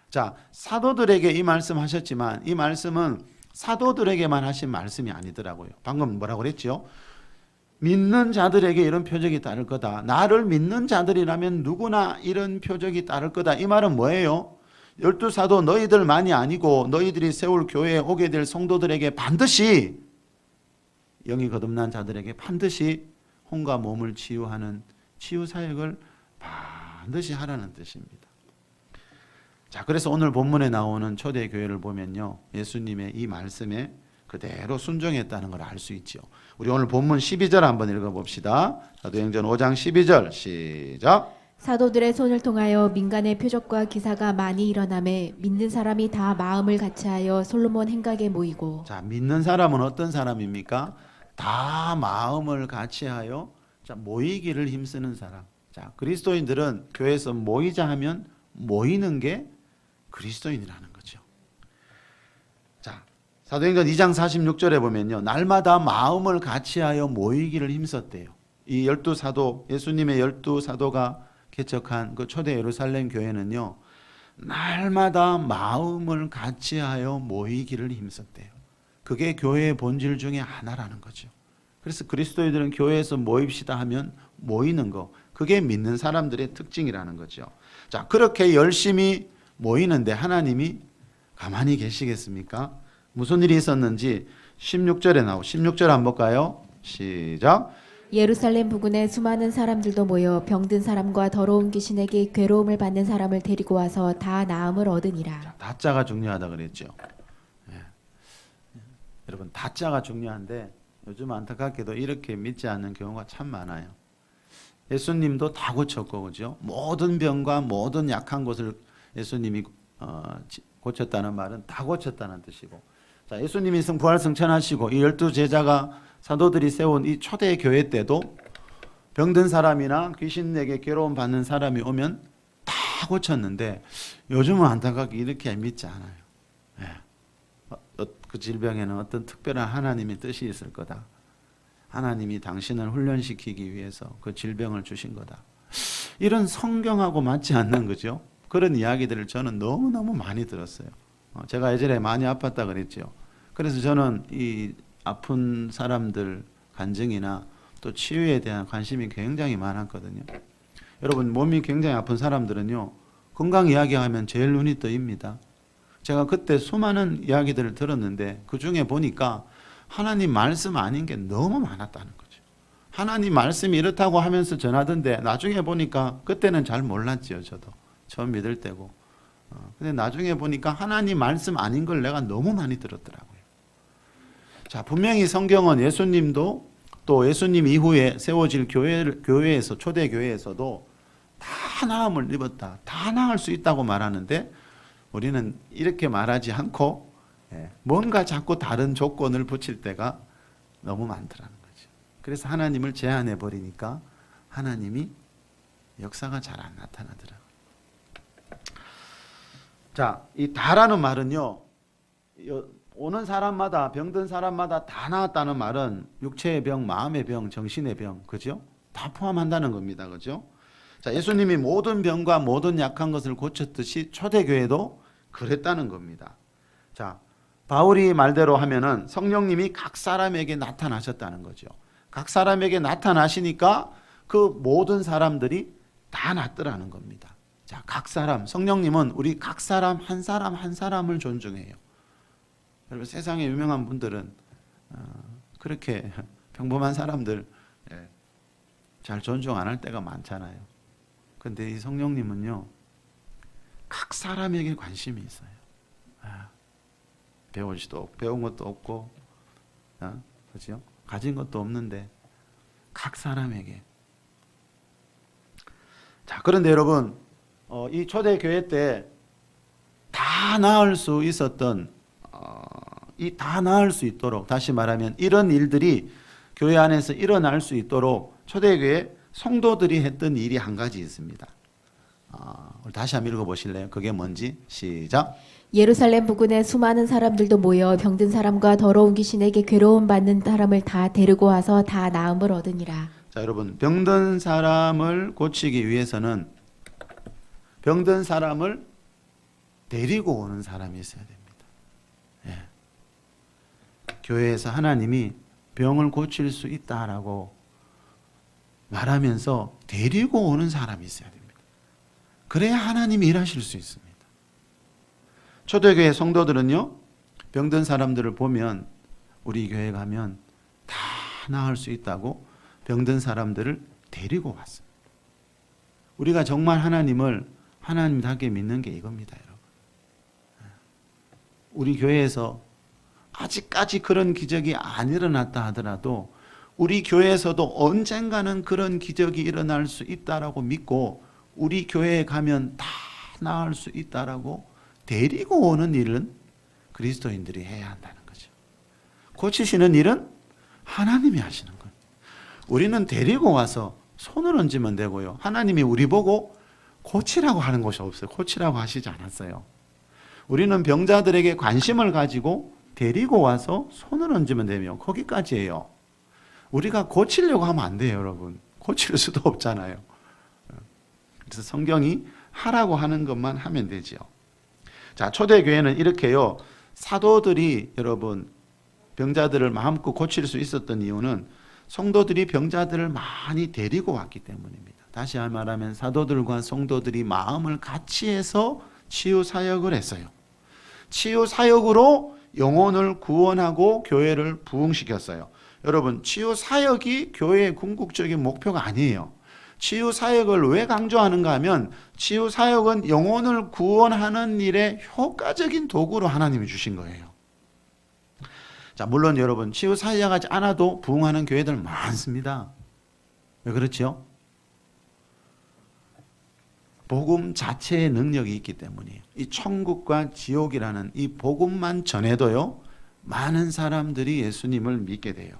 자, 사도들에게 이 말씀하셨지만 이 말씀은 사도들에게만 하신 말씀이 아니더라고요. 방금 뭐라고 그랬죠? 믿는 자들에게 이런 표적이 따를 거다. 나를 믿는 자들이라면 누구나 이런 표적이 따를 거다. 이 말은 뭐예요? 12사도 너희들만이 아니고 너희들이 세울 교회에 오게 될 성도들에게 반드시, 영이 거듭난 자들에게 반드시 혼과 몸을 치유하는 치유 사역을 반드시 하라는 뜻입니다. 자, 그래서 오늘 본문에 나오는 초대교회를 보면요, 예수님의 이 말씀에 그대로 순종했다는 걸 알 수 있죠. 우리 오늘 본문 12절 한번 읽어봅시다. 사도행전 5장 12절 시작. 사도들의 손을 통하여 민간의 표적과 기사가 많이 일어나매 믿는 사람이 다 마음을 같이하여 솔로몬 행각에 모이고. 자, 믿는 사람은 어떤 사람입니까? 다 마음을 같이하여 모이기를 힘쓰는 사람. 자, 그리스도인들은 교회에서 모이자 하면 모이는 게 그리스도인이라는 거죠. 자, 사도행전 2장 46절에 보면요, 날마다 마음을 같이하여 모이기를 힘썼대요. 이 12사도, 예수님의 12사도가 개척한 그 초대 예루살렘 교회는요, 날마다 마음을 같이하여 모이기를 힘썼대요. 그게 교회의 본질 중에 하나라는 거죠. 그래서 그리스도인들은 교회에서 모입시다 하면 모이는 거, 그게 믿는 사람들의 특징이라는 거죠. 자, 그렇게 열심히 모이는데 하나님이 가만히 계시겠습니까? 무슨 일이 있었는지 16절에 16절 한번 볼까요? 시작. 예루살렘 부근에 수많은 사람들도 모여 병든 사람과 더러운 귀신에게 괴로움을 받는 사람을 데리고 와서 다 나음을 얻으니라. 자, 다자가 중요하다 그랬죠. 예. 여러분, 다자가 중요한데 요즘 안타깝게도 이렇게 믿지 않는 경우가 참 많아요. 예수님도 다 고쳤고, 그죠? 모든 병과 모든 약한 것을 예수님이 고쳤다는 말은 다 고쳤다는 뜻이고, 자, 예수님이 부활 승천하시고 이 12제자가 사도들이 세운 이 초대 교회 때도 병든 사람이나 귀신에게 괴로움 받는 사람이 오면 다 고쳤는데 요즘은 안타깝게 이렇게 믿지 않아요. 예. 그 질병에는 어떤 특별한 하나님의 뜻이 있을 거다. 하나님이 당신을 훈련시키기 위해서 그 질병을 주신 거다. 이런 성경하고 맞지 않는 거죠. 그런 이야기들을 저는 너무너무 많이 들었어요. 제가 예전에 많이 아팠다 그랬죠. 그래서 저는 이 아픈 사람들 간증이나 또 치유에 대한 관심이 굉장히 많았거든요. 여러분, 몸이 굉장히 아픈 사람들은요, 건강 이야기하면 제일 눈이 떠입니다. 제가 그때 수많은 이야기들을 들었는데 그 중에 보니까 하나님 말씀 아닌 게 너무 많았다는 거죠. 하나님 말씀이 이렇다고 하면서 전하던데 나중에 보니까, 그때는 잘 몰랐지요. 저도 처음 믿을 때고. 근데 나중에 보니까 하나님 말씀 아닌 걸 내가 너무 많이 들었더라고요. 자, 분명히 성경은 예수님도 또 예수님 이후에 세워질 교회에서, 초대 교회에서도 다 나음을 입었다, 다 나을 수 있다고 말하는데 우리는 이렇게 말하지 않고 뭔가 자꾸 다른 조건을 붙일 때가 너무 많더라는 거죠. 그래서 하나님을 제한해 버리니까 하나님이 역사가 잘 안 나타나더라고요. 자, 이 다라는 말은요, 오는 사람마다, 병든 사람마다 다 나았다는 말은 육체의 병, 마음의 병, 정신의 병, 그죠? 다 포함한다는 겁니다. 그죠? 자, 예수님이 모든 병과 모든 약한 것을 고쳤듯이 초대교회도 그랬다는 겁니다. 자, 바울이 말대로 하면은 성령님이 각 사람에게 나타나셨다는 거죠. 각 사람에게 나타나시니까 그 모든 사람들이 다 낫더라는 겁니다. 자, 각 사람, 성령님은 우리 각 사람 한 사람을 존중해요. 여러분, 세상에 유명한 분들은 그렇게 평범한 사람들 잘 존중 안 할 때가 많잖아요. 근데 이 성령님은요, 각 사람에게 관심이 있어요. 배운 것도 없고, 그렇죠? 가진 것도 없는데 각 사람에게. 자, 그런데 여러분, 이 초대 교회 때 다 나을 수 있었던 이 다 나을 수 있도록, 다시 말하면 이런 일들이 교회 안에서 일어날 수 있도록 초대교회 성도들이 했던 일이 한 가지 있습니다. 우리 다시 한번 읽어보실래요? 그게 뭔지? 시작. 예루살렘 부근에 수많은 사람들도 모여 병든 사람과 더러운 귀신에게 괴로움 받는 사람을 다 데리고 와서 다 나음을 얻으니라. 자, 여러분, 병든 사람을 고치기 위해서는 병든 사람을 데리고 오는 사람이 있어야 됩니다. 교회에서 하나님이 병을 고칠 수 있다라고 말하면서 데리고 오는 사람이 있어야 됩니다. 그래야 하나님이 일하실 수 있습니다. 초대교회 성도들은요, 병든 사람들을 보면 우리 교회 가면 다 나을 수 있다고 병든 사람들을 데리고 왔습니다. 우리가 정말 하나님을 하나님답게 믿는 게 이겁니다, 여러분. 우리 교회에서 아직까지 그런 기적이 안 일어났다 하더라도 우리 교회에서도 언젠가는 그런 기적이 일어날 수 있다라고 믿고 우리 교회에 가면 다 나을 수 있다라고 데리고 오는 일은 그리스도인들이 해야 한다는 거죠. 고치시는 일은 하나님이 하시는 거예요. 우리는 데리고 와서 손을 얹으면 되고요. 하나님이 우리 보고 고치라고 하는 것이 없어요. 고치라고 하시지 않았어요. 우리는 병자들에게 관심을 가지고 데리고 와서 손을 얹으면 되면 거기까지예요. 우리가 고치려고 하면 안 돼요, 여러분. 고칠 수도 없잖아요. 그래서 성경이 하라고 하는 것만 하면 되죠. 자, 초대교회는 이렇게요. 사도들이 여러분 병자들을 마음껏 고칠 수 있었던 이유는 성도들이 병자들을 많이 데리고 왔기 때문입니다. 다시 말하면 사도들과 성도들이 마음을 같이 해서 치유 사역을 했어요. 치유 사역으로 영혼을 구원하고 교회를 부흥시켰어요. 여러분, 치유 사역이 교회의 궁극적인 목표가 아니에요. 치유 사역을 왜 강조하는가 하면 치유 사역은 영혼을 구원하는 일에 효과적인 도구로 하나님이 주신 거예요. 자, 물론 여러분 치유 사역하지 않아도 부흥하는 교회들 많습니다. 왜 그렇죠? 복음 자체의 능력이 있기 때문이에요. 이 천국과 지옥이라는 이 복음만 전해도요, 많은 사람들이 예수님을 믿게 돼요.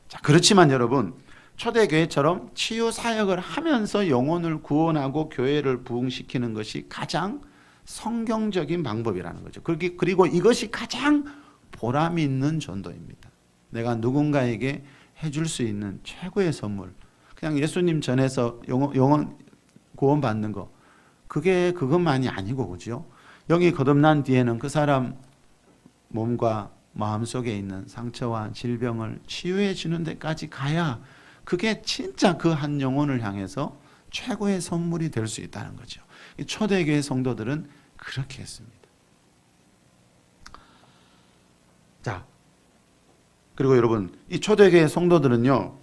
자, 그렇지만 여러분, 초대교회처럼 치유 사역을 하면서 영혼을 구원하고 교회를 부흥시키는 것이 가장 성경적인 방법이라는 거죠. 그리고 이것이 가장 보람 있는 전도입니다. 내가 누군가에게 해줄 수 있는 최고의 선물. 그냥 예수님 전해서 영혼 구원 받는 거, 그것만이 아니고, 그죠? 영이 거듭난 뒤에는 그 사람 몸과 마음 속에 있는 상처와 질병을 치유해 주는 데까지 가야 그게 진짜 그 한 영혼을 향해서 최고의 선물이 될 수 있다는 거죠. 이 초대교회 성도들은 그렇게 했습니다. 자, 그리고 여러분, 이 초대교회 성도들은요,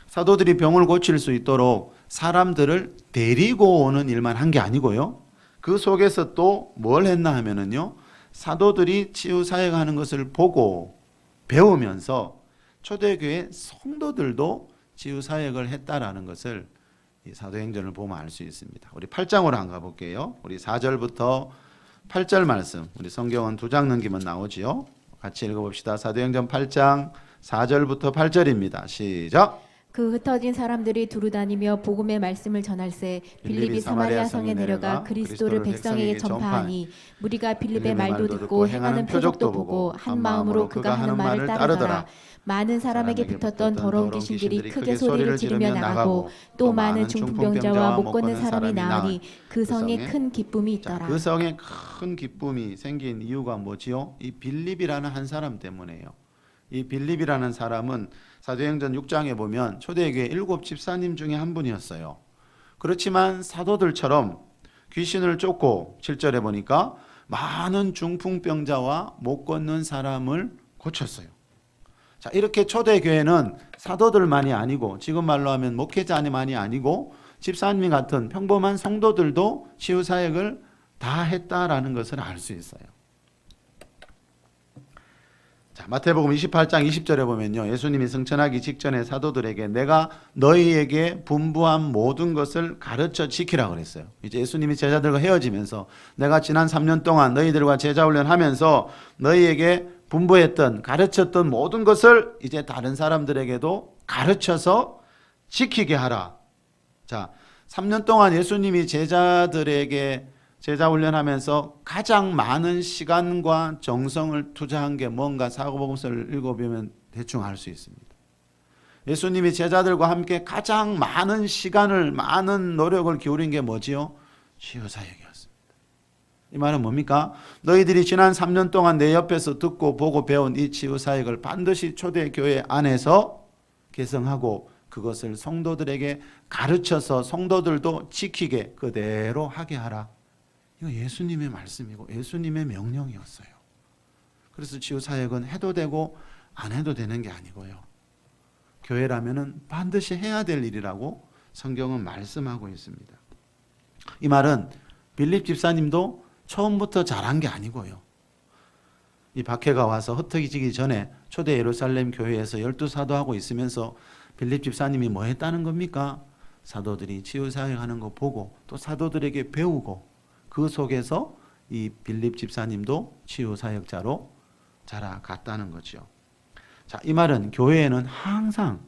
사도들이 병을 고칠 수 있도록 사람들을 데리고 오는 일만 한 게 아니고요, 그 속에서 또 뭘 했나 하면은요, 사도들이 치유 사역하는 것을 보고 배우면서 초대교회 성도들도 치유 사역을 했다라는 것을 이 사도행전을 보면 알 수 있습니다. 우리 8장으로 한번 가볼게요. 우리 4절부터 8절 말씀, 우리 성경은 2장 넘기면 나오지요. 같이 읽어봅시다. 사도행전 8장 4절부터 8절입니다. 시작. 그 흩어진 사람들이 두루다니며 복음의 말씀을 전할세 빌립이 사마리아 성에 내려가 그리스도를 백성에게 전파하니 무리가 빌립의 말도 듣고 행하는 표적도 보고 한 마음으로 그가 하는 말을 따르더라. 많은 사람에게 붙었던 더러운 귀신들이 크게 소리를 지르며 나가고 또 많은 중풍병자와 못 걷는 사람이 나으니 그 성에 큰 기쁨이 있더라. 그 성에 큰 기쁨이 생긴 이유가 뭐지요? 이 빌립이라는 한 사람 때문에요. 이 빌립이라는 사람은 사도행전 6장에 보면 초대교회 7 집사님 중에 한 분이었어요. 그렇지만 사도들처럼 귀신을 쫓고 7절에 보니까 많은 중풍병자와 못 걷는 사람을 고쳤어요. 자, 이렇게 초대교회는 사도들만이 아니고 지금 말로 하면 목회자만이 아니고 집사님 같은 평범한 성도들도 치유사역을 다 했다라는 것을 알 수 있어요. 자, 마태복음 28장 20절에 보면요, 예수님이 승천하기 직전에 사도들에게 내가 너희에게 분부한 모든 것을 가르쳐 지키라 그랬어요. 이제 예수님이 제자들과 헤어지면서 내가 지난 3년 동안 너희들과 제자 훈련하면서 너희에게 분부했던 가르쳤던 모든 것을 이제 다른 사람들에게도 가르쳐서 지키게 하라. 자, 3년 동안 예수님이 제자들에게 제자 훈련하면서 가장 많은 시간과 정성을 투자한 게 뭔가 사도복음서를 읽어보면 대충 알 수 있습니다. 예수님이 제자들과 함께 가장 많은 시간을 많은 노력을 기울인 게 뭐지요? 치유사역이었습니다. 이 말은 뭡니까? 너희들이 지난 3년 동안 내 옆에서 듣고 보고 배운 이 치유사역을 반드시 초대교회 안에서 개성하고 그것을 성도들에게 가르쳐서 성도들도 지키게 그대로 하게 하라. 이거 예수님의 말씀이고 예수님의 명령이었어요. 그래서 치유사역은 해도 되고 안 해도 되는 게 아니고요. 교회라면은 반드시 해야 될 일이라고 성경은 말씀하고 있습니다. 이 말은 빌립 집사님도 처음부터 잘한 게 아니고요. 이 박해가 와서 흩어지기 전에 초대 예루살렘 교회에서 12사도하고 있으면서 빌립 집사님이 뭐 했다는 겁니까? 사도들이 치유사역하는 거 보고 또 사도들에게 배우고 그 속에서 이 빌립 집사님도 치유사역자로 자라갔다는 거죠. 자, 이 말은 교회에는 항상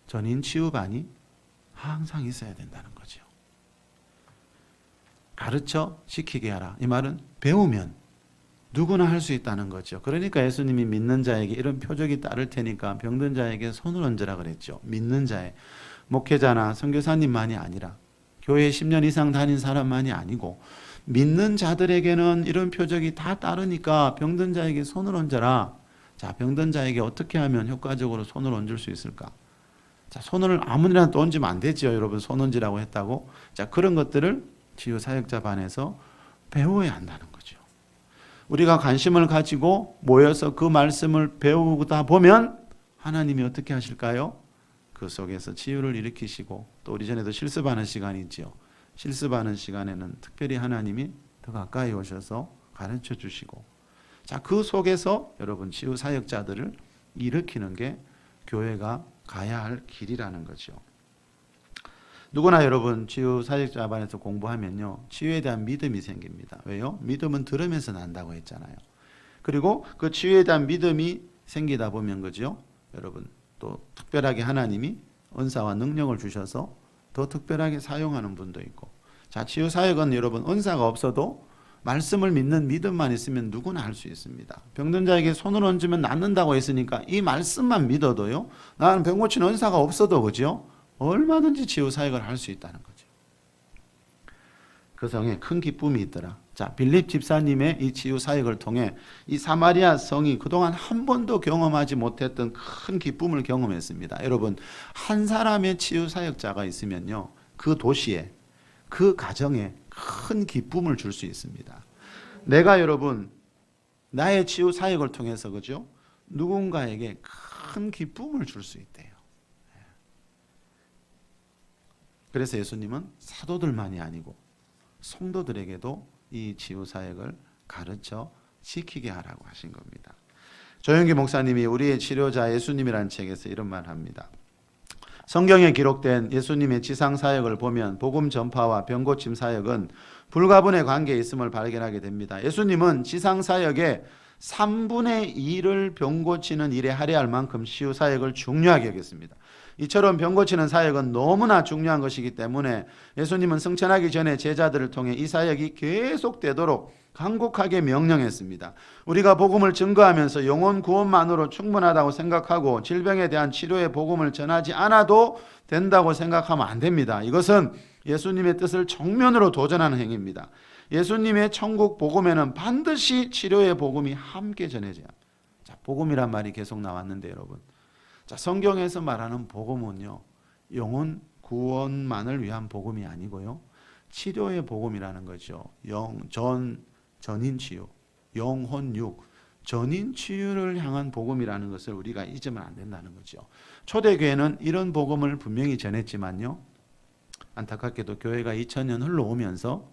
전인 치유반이 항상 있어야 된다는 거죠. 가르쳐 지키게 하라. 이 말은 배우면 누구나 할 수 있다는 거죠. 그러니까 예수님이 믿는 자에게 이런 표적이 따를 테니까 병든 자에게 손을 얹으라 그랬죠. 믿는 자에 목회자나 선교사님만이 아니라 교회에 10년 이상 다닌 사람만이 아니고 믿는 자들에게는 이런 표적이 다 따르니까 병든 자에게 손을 얹어라. 자, 병든 자에게 어떻게 하면 효과적으로 손을 얹을 수 있을까? 자, 손을 아무나 또 얹으면 안 되죠. 여러분, 손 얹으라고 했다고. 자, 그런 것들을 치유사역자 반에서 배워야 한다는 거죠. 우리가 관심을 가지고 모여서 그 말씀을 배우다 보면 하나님이 어떻게 하실까요? 그 속에서 치유를 일으키시고 또 우리 전에도 실습하는 시간이 있죠. 실습하는 시간에는 특별히 하나님이 더 가까이 오셔서 가르쳐 주시고 자, 그 속에서 여러분 치유 사역자들을 일으키는 게 교회가 가야 할 길이라는 거죠. 누구나 여러분 치유 사역자 반에서 공부하면요. 치유에 대한 믿음이 생깁니다. 왜요? 믿음은 들으면서 난다고 했잖아요. 그리고 그 치유에 대한 믿음이 생기다 보면 그죠? 여러분 또 특별하게 하나님이 은사와 능력을 주셔서 더 특별하게 사용하는 분도 있고 자, 치유 사역은 여러분 은사가 없어도 말씀을 믿는 믿음만 있으면 누구나 할 수 있습니다. 병든 자에게 손을 얹으면 낫는다고 했으니까 이 말씀만 믿어도요. 나는 병 고치는 은사가 없어도 그죠? 얼마든지 치유 사역을 할 수 있다는 거죠. 그 성에 큰 기쁨이 있더라. 자, 빌립 집사님의 이 치유 사역을 통해 이 사마리아 성이 그동안 한 번도 경험하지 못했던 큰 기쁨을 경험했습니다. 여러분, 한 사람의 치유 사역자가 있으면요. 그 도시에, 그 가정에 큰 기쁨을 줄 수 있습니다. 내가 여러분, 나의 치유 사역을 통해서 그죠? 누군가에게 큰 기쁨을 줄 수 있대요. 그래서 예수님은 사도들만이 아니고 성도들에게도 이 치유 사역을 가르쳐 지키게 하라고 하신 겁니다. 조영기 목사님이 우리의 치료자 예수님이라는 책에서 이런 말을 합니다. 성경에 기록된 예수님의 지상 사역을 보면 복음 전파와 병 고침 사역은 불가분의 관계에 있음을 발견하게 됩니다. 예수님은 지상 사역의 3분의 2를 병 고치는 일에 할애할 만큼 치유 사역을 중요하게 여겼습니다. 이처럼 병 고치는 사역은 너무나 중요한 것이기 때문에 예수님은 승천하기 전에 제자들을 통해 이 사역이 계속되도록 간곡하게 명령했습니다. 우리가 복음을 증거하면서 영혼 구원만으로 충분하다고 생각하고 질병에 대한 치료의 복음을 전하지 않아도 된다고 생각하면 안 됩니다. 이것은 예수님의 뜻을 정면으로 도전하는 행위입니다. 예수님의 천국 복음에는 반드시 치료의 복음이 함께 전해져야 합니다. 자, 복음이란 말이 계속 나왔는데 여러분, 자, 성경에서 말하는 복음은요, 영혼 구원만을 위한 복음이 아니고요, 치료의 복음이라는 거죠. 전인 치유, 영혼 육, 전인 치유를 향한 복음이라는 것을 우리가 잊으면 안 된다는 거죠. 초대교회는 이런 복음을 분명히 전했지만요, 안타깝게도 교회가 2000년 흘러오면서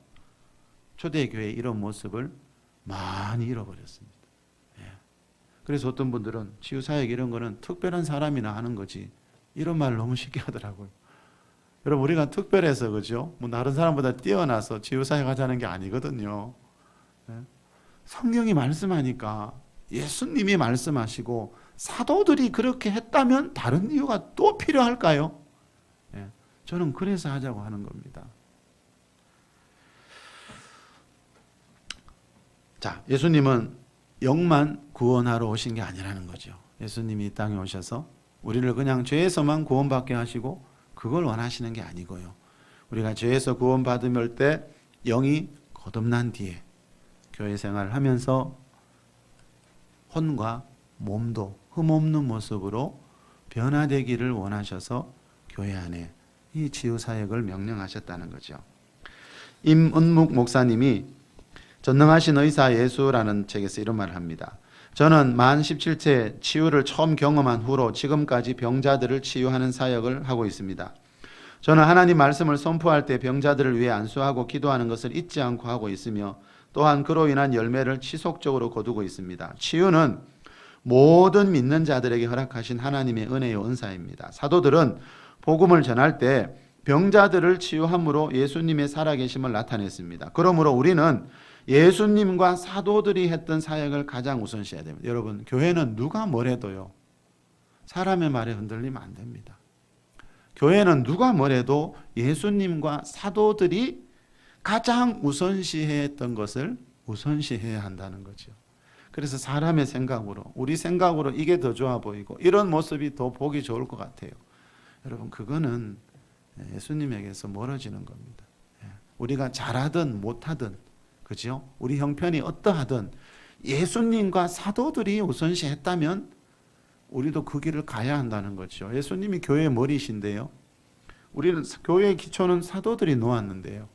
초대교회의 이런 모습을 많이 잃어버렸습니다. 예. 그래서 어떤 분들은 치유사역 이런 거는 특별한 사람이나 하는 거지, 이런 말을 너무 쉽게 하더라고요. 여러분, 우리가 특별해서, 그죠? 뭐 다른 사람보다 뛰어나서 치유사역 하자는 게 아니거든요. 예. 성경이 말씀하니까, 예수님이 말씀하시고 사도들이 그렇게 했다면 다른 이유가 또 필요할까요? 예. 저는 그래서 하자고 하는 겁니다. 자, 예수님은 영만 구원하러 오신 게 아니라는 거죠. 예수님이 이 땅에 오셔서 우리를 그냥 죄에서만 구원받게 하시고 그걸 원하시는 게 아니고요. 우리가 죄에서 구원받을 때 영이 거듭난 뒤에 교회 생활을 하면서 혼과 몸도 흠없는 모습으로 변화되기를 원하셔서 교회 안에 이 치유사역을 명령하셨다는 거죠. 임은묵 목사님이 전능하신 의사 예수라는 책에서 이런 말을 합니다. 저는 만 17세 치유를 처음 경험한 후로 지금까지 병자들을 치유하는 사역을 하고 있습니다. 저는 하나님 말씀을 선포할 때 병자들을 위해 안수하고 기도하는 것을 잊지 않고 하고 있으며 또한 그로 인한 열매를 지속적으로 거두고 있습니다. 치유는 모든 믿는 자들에게 허락하신 하나님의 은혜요 은사입니다. 사도들은 복음을 전할 때 병자들을 치유함으로 예수님의 살아계심을 나타냈습니다. 그러므로 우리는 예수님과 사도들이 했던 사역을 가장 우선시해야 됩니다. 여러분, 교회는 누가 뭐래도요, 사람의 말에 흔들리면 안 됩니다. 교회는 누가 뭐래도 예수님과 사도들이 가장 우선시했던 것을 우선시해야 한다는 거죠. 그래서 사람의 생각으로, 우리 생각으로 이게 더 좋아 보이고 이런 모습이 더 보기 좋을 것 같아요. 여러분, 그거는 예수님에게서 멀어지는 겁니다. 우리가 잘하든 못하든, 그죠? 우리 형편이 어떠하든 예수님과 사도들이 우선시했다면 우리도 그 길을 가야 한다는 거죠. 예수님이 교회의 머리이신데요, 우리는 교회의 기초는 사도들이 놓았는데요.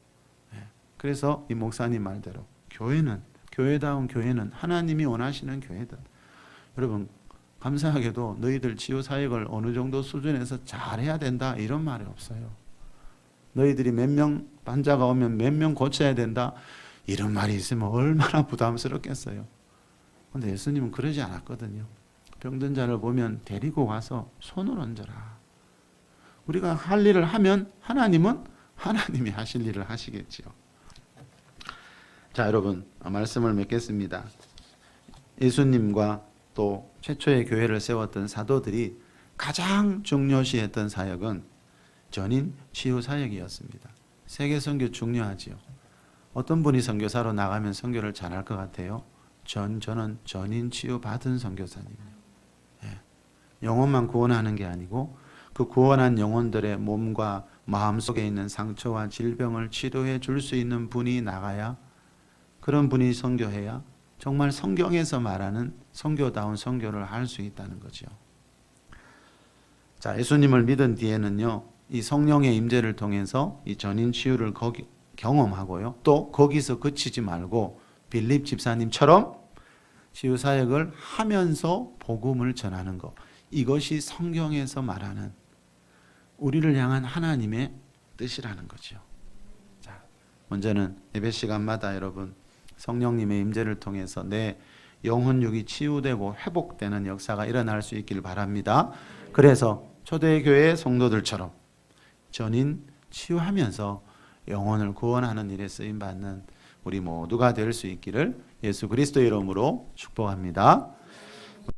그래서 이 목사님 말대로 교회다운 교회는 하나님이 원하시는 교회다. 여러분, 감사하게도 너희들 치유 사역을 어느 정도 수준에서 잘해야 된다 이런 말이 없어요. 너희들이 몇 명 환자가 오면 몇 명 고쳐야 된다 이런 말이 있으면 얼마나 부담스럽겠어요. 그런데 예수님은 그러지 않았거든요. 병든 자를 보면 데리고 와서 손을 얹어라. 우리가 할 일을 하면 하나님은 하나님이 하실 일을 하시겠지요. 자, 여러분, 말씀을 맺겠습니다. 예수님과 또 최초의 교회를 세웠던 사도들이 가장 중요시했던 사역은 전인 치유 사역이었습니다. 세계 선교 중요하지요. 어떤 분이 선교사로 나가면 선교를 잘할 것 같아요? 저는 전인 치유 받은 선교사님이에요. 영혼만 구원하는 게 아니고 그 구원한 영혼들의 몸과 마음 속에 있는 상처와 질병을 치료해 줄 수 있는 분이 나가야, 그런 분이 선교해야 정말 성경에서 말하는 선교다운 선교를 할 수 있다는 거죠. 자, 예수님을 믿은 뒤에는요, 이 성령의 임재를 통해서 이 전인 치유를 경험하고요, 또 거기서 그치지 말고 빌립 집사님처럼 치유 사역을 하면서 복음을 전하는 것, 이것이 성경에서 말하는 우리를 향한 하나님의 뜻이라는 거죠. 자, 먼저는 예배 시간마다 여러분 성령님의 임재를 통해서 내 영혼육이 치유되고 회복되는 역사가 일어날 수 있기를 바랍니다. 그래서 초대교회 성도들처럼 전인 치유하면서 영혼을 구원하는 일에 쓰임받는 우리 모두가 될 수 있기를 예수 그리스도의 이름으로 축복합니다.